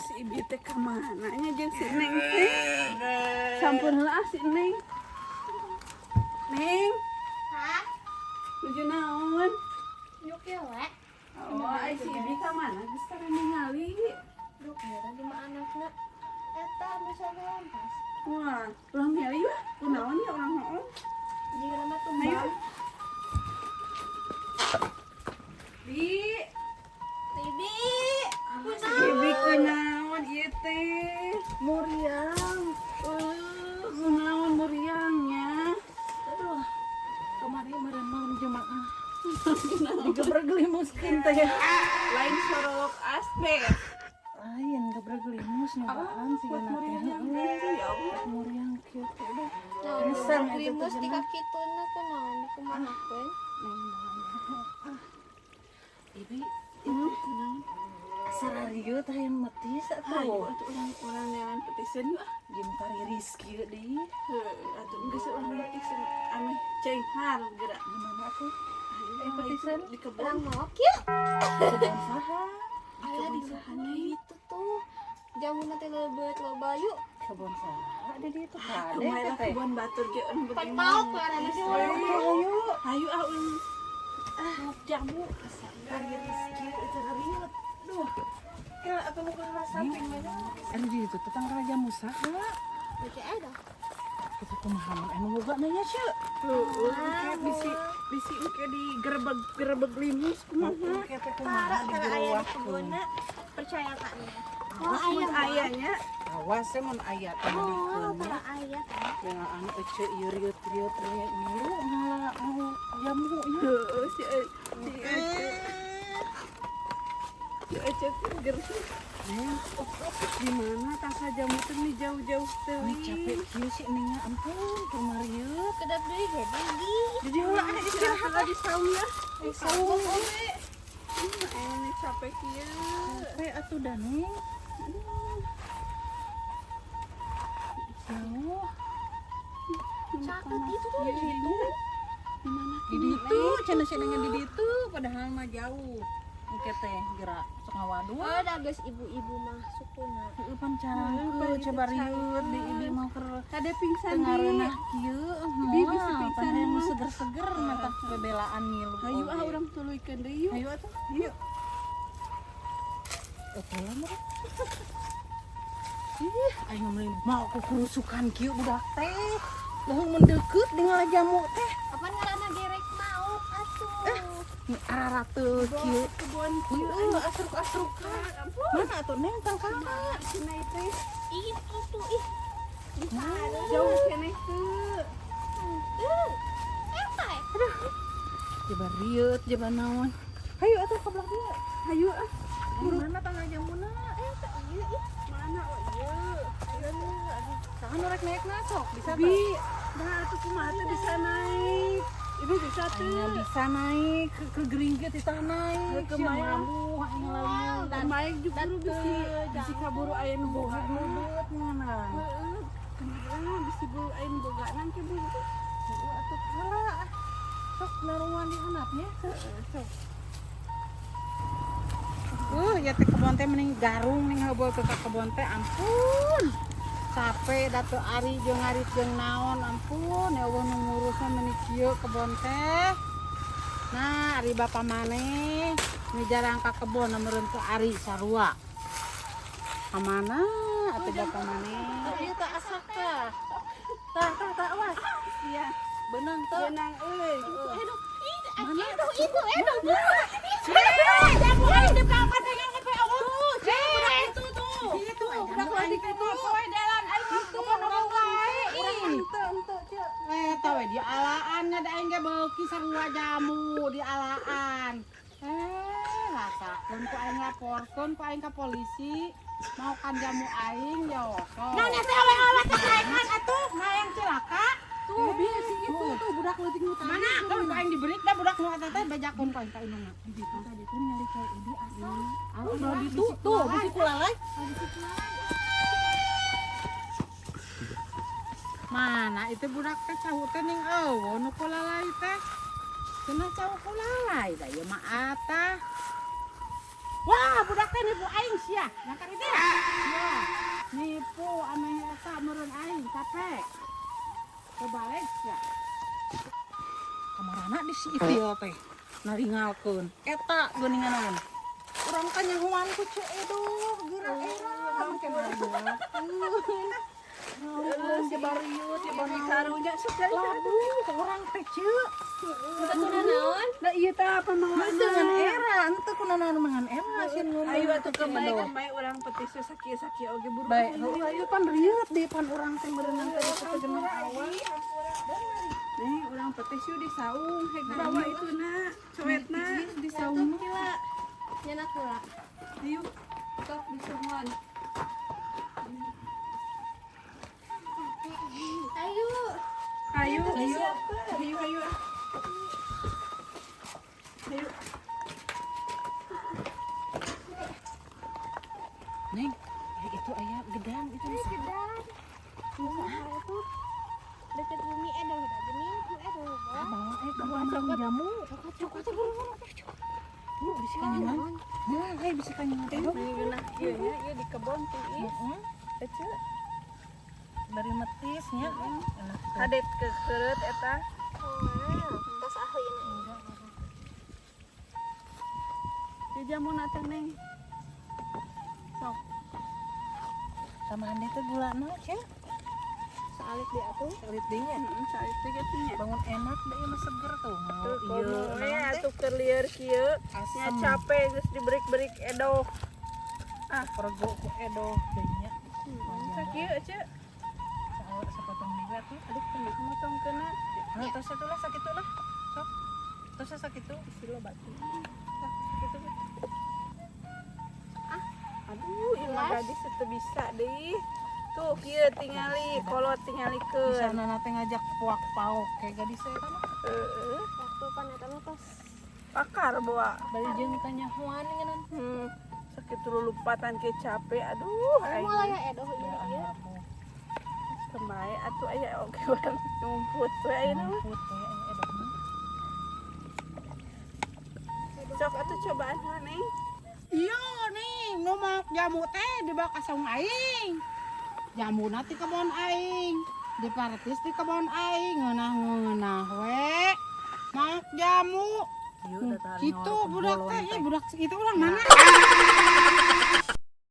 si Ibi teh ka mananya jeung si Neng teh. Sampun heula si Neng. Neng, Hah? nuju naon? Yuk ya, Lek. Oh, ai si Ibi ka mana? Geus tara ningali. Duh, kira di mana anaknya? Eta bisa lampas. Wah, ulang nyari lah. Kunaon ya orang naon? Jika nama tuh Ayo. Bi, Bibi. si Ibi kunaon ieu teh? Muriang. Kunaon muriangnya? Aduh. Kemarin malam jemaah. Digebrak gelimuskeun teh. Lain sorok asbes. Lain gebrak gelimus nyobaan sih Buat na teh. muriang ya Allah. Muriang kieu teh udah. Nah, Nyesel eta krimus teh di mah. kaki tuna kunaon di kumanakeun. Ibi sararieu teh yang metis Ayo, atuh. atuh orang neangan petiseun yuk. Jeung pariris kieu deui. Atuh geus urang petiseun anu cenghar geura. Gimana atuh? Ayo petiseun di kebun. Orang ngok ya. Kebon saha? Aya di sana itu tuh. Jamu nanti lebeut loba yuk. Kebon saha? Ada di itu kade Kumaha teh. kebun batur ge anu Pan bagaimana? mau keluaran si orang. Ayo. Ayo urang jamu pariris kieu eta riut. Duh. Kira atuh nu ka samping mana? Anu di itu tetangga raja musaha. Oke ada. Kita kumaha anu boga na ya sya. Kayak bisi engke di gerebeg limus kumaha? Kita Tara kumaha di tara aya di bawah. kebunna. Percaya tak nih? Oh, ayahnya. Awas teh mun aya teh Oh, dikeun. tara aya kan. Dengan anu ece ieu riut-riut we milu ngalah anu jamu nya. Heeh, si Ece gersi. Di mana tangka jamu teh nih jauh-jauh teh. Ini capek kieu sih ning ampun kemarieu. Kedap deui ge Bibi. Jadi heula ada istirahat di saung ya. Saung Ini capek kieu. capek atuh da ning. Jauh. Caket itu tuh di situ. Di mana? Di ditu cenah cenah di ditu padahal mah jauh. Engke teh gerak sok ngawadul. Oh, ada geus ibu-ibu masuk kuna. Heuh pancarangkeun coba riut di ibi mau keur Ada pingsan di. tengareunah kieu. Ibi bisa pingsan Pan mah. seger-seger mata bebelaan ngilu. Hayu ah urang tuluykeun deui yuk. Ayo atuh. Yuk. Oke lah mah. Ih, ayo mau aku kerusukan kieu budak teh. Langsung mendekeut dengan jamu teh. Apa ngaranna gerek mau atuh. Arara teu kieu. Kebun Ieu asruk-asrukan. Mana atuh neng tangkara? Cina teh Itu tuh ih. Di sana. jauh keneh teu. Eta ya? Coba riut, coba naon. Hayu atuh ka belah dia. Hayu ah. Mana tangga jamuna? Eta ieu ih. Mana oh ieu. Tangan rek naik sok bisa Bi, nah atuh kumaha teh bisa naik. Ibu bisa Hanya tuh. bisa naik ke geringgit di tanah naik. Ke mayang. hanya lalu Dan maik juga lu bisi kaburu aya nu boga. gludut ngana. Heeh. Kenapa bisi buru aya nu boga nang ke bu. Atuh kala. Sok naruan di handapnya. Sok. Ya teh kebon teh mending garung ning heubeul ke kebon teh ampun. Capek datu ari jeung ngarit jeung naon ampun ya Allah nu ngurusna meuni kieu kebon teh. Nah, ari bapa maneh nu jarang ka kebon meureun ke ari sarua. Kamana atuh bapa maneh? Ieu teh asak teh. Tah awas. Iya. Beunang teh. Benang euy. Mana Itu edo. jamu aing di belakang teh yang ngepe Allah. Itu tuh. Itu udah keluar di kitu poe dalan aing mah kebon ngomong wae. Tahu di alaan nya da aing ge beuki sarua jamu di alaan. Rasakeun ku aing laporkeun ku aing ka polisi. Mau kan jamu aing yo. Nanya teh awe-awe teh laekan atuh, maeng cilaka. Tuh bisi itu tuh budak leutik nu tadi. Mana kan ku aing diberi da budak nu eta teh bejakeun ku aing ka indungna. Di ditu tadi teh nyari cai ini asal. Udah di ditu tuh bisi kulalai. Mana itu budak teh cau teh ning eueuh nu kulalai teh. Cenah cau kulalai da ieu mah atah. Wah, budak teh nipu aing sia. Nyangka itu ya. capek. Kebalik ya. Kamarana di si Itil teh. Naringalkeun. Eta geuningan naon? Urang kan nyahuan ku ce edo, geura era make mah. Ulun jebariut, jebari karunya sudah. Labuh, orang teh ceuk. Kita kunaon naon? Da ieu teh apa mawaan dengan era? Henteu kunaon mangan era sin ngomong. Ayo atuh kebae kan bae urang petis sakit-sakit oge buru. Baik, ayo pan rieuh di pan urang teh berenang teh kita genah awal. Nih urang petis yuk di saung, hek bawa itu na, coetna di saung. Gila. Nyenak heula. Ayo, sok di saungan. Ayo. Ayo, ayo. Ayo, ayo. Ayo. Neng, itu aya gedang itu. Gedang. Kumaha itu? Deket bumi edo udah bening, edo. Bawa bawa jamu. Cokot buru-buru. Bu, bisikan nyaman. Nah, bisikan nyaman. Ini genah ieu nya, ieu di kebon tiis. Ece Dari metisnya. kadet ke keureut eta. Tas ahli ini. Di jamuna teh Neng. Sok. Tambahan dia teh gulana, Cek. Saalit dia tuh. Salit dinya. Heeh, salit teh gitu nya. Bangun enak deh mah seger tuh. Tuh, Iya, komo naon teh? atuh keur lieur kieu. Nya Asem. capek geus dibrerik-brerik edo. Pergo ku edo dinya. Sakieu ece. Sapotong digat tuh. Aduh, kena motongkeuna. Nah, tos atuh lah sakitu lah. Sok. Tos sakitu. Silo batu. Tah, kitu. Aduh, ieu mah gadis teu bisa deui. Tuh, kieu tingali, kolot tingalikeun. Sana teh ngajak puak pauk kayak gadis eta mah. Heeh. Waktu paneta mah pas Pakar bawa. Bari jeung tanya huan ngeun. Sakit lupatan ke capek. Aduh, mau aing. lah ya edo Ya ini ya. ampun. Kemae atuh aya oge urang nyumput we ayeuna mah. Put ya edo mah. Sok atuh cobaan maneh. Iya nih, numak jamu teh di bawah kasung aing. Jamu nanti kebon aing, dipartis di kebon aing, ngeunah we. Mak jamu. Yuk, Gitu budak teh, budak itu orang mana?